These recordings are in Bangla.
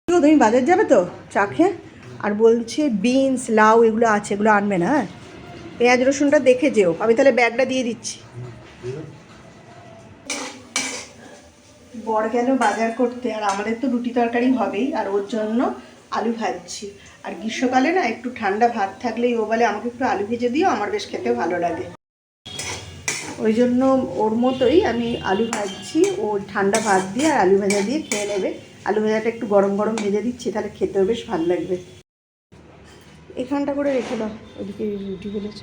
তুমি বাজার যাবে তো চা খেয়ে? আর বলছে বিনস লাউ এগুলো আছে, এগুলো আনবে না? হ্যাঁ, পেঁয়াজ রসুনটা দেখে যেও, আমি তাহলে ব্যাগটা দিয়ে দিচ্ছি। বর গেল বাজার করতে, আর আমাদের তো রুটি তরকারি হবেই, আর ওর জন্য আলু ভাজছি। আর গ্রীষ্মকালে না একটু ঠান্ডা ভাত থাকলেই ও বলে আমাকে একটু আলু ভেজে দিও, আমার বেশ খেতে ভালো লাগে। ওই জন্য ওর মতোই আমি আলু ভাজছি, ও ঠান্ডা ভাত দিয়ে আর আলু ভাজা দিয়ে খেয়ে নেবে। আলু ভাজাটা একটু গরম গরম ভেজে দিচ্ছি, তাহলে খেতেও বেশ ভালো লাগবে। এখানটা করে রেখে দাও, ওইদিকে রুটি বলেছে।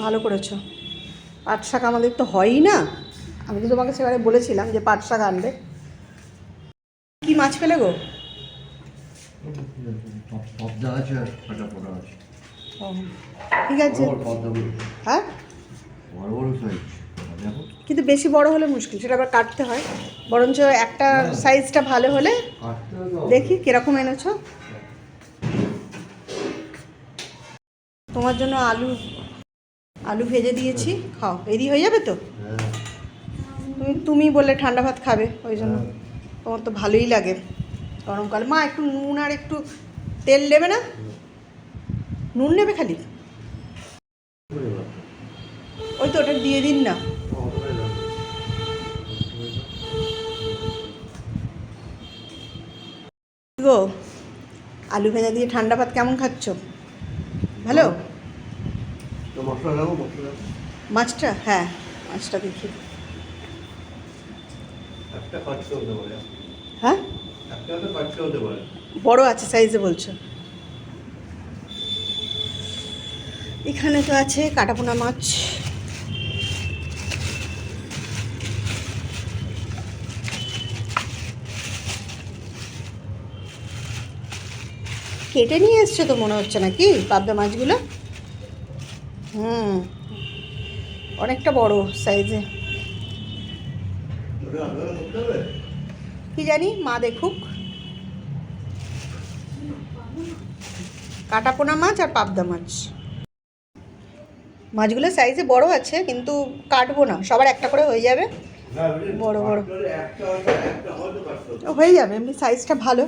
ভালো করেছো। পাট শাক আমাদের তো হয়ই না, আমি তো তোমাকে সেবারে বলেছিলাম যে পাট শাক আনবে। কি মাছ পেলে গো? ঠিক আছে। হ্যাঁ, কিন্তু বেশি বড় হলে মুশকিল, সেটা আবার কাটতে হয়। বরঞ্চ একটা সাইজটা ভালো হলে দেখি কিরকম এনেছো। তোমার জন্য আলু ভেজে দিয়েছি, খাও, এরই হয়ে যাবে তো। তুমি বললে ঠান্ডা ভাত খাবে, ওই জন্য তোমার তো ভালোই লাগে গরমকাল। মা একটু নুন আর একটু তেল নেবে না? নুন নেবে খালি? ওই তো ওটা দিয়ে দিন না। গো, আলু ভেজা দিয়ে ঠান্ডা ভাত কেমন খাচ্ছ? ভালো? মাছটা, হ্যাঁ মাছটা দেখি। হ্যাঁ, বড় আছে সাইজে বলছো? এখানে তো আছে কাটাপোনা মাছ। কেটে নিয়ে এসছো তো মনে হচ্ছে, নাকি পাবদা মাছগুলো? অনেকটা বড় সাইজে। কি জানি, মা দেখুক। কাটাপোনা মাছ আর পাবদা মাছ, মাছগুলো সাইজে বড় আছে, কিন্তু কাটবো না, সবার একটা করে হয়ে যাবে। বড় বড় হয়ে যাবে, এমনি সাইজটা ভালো।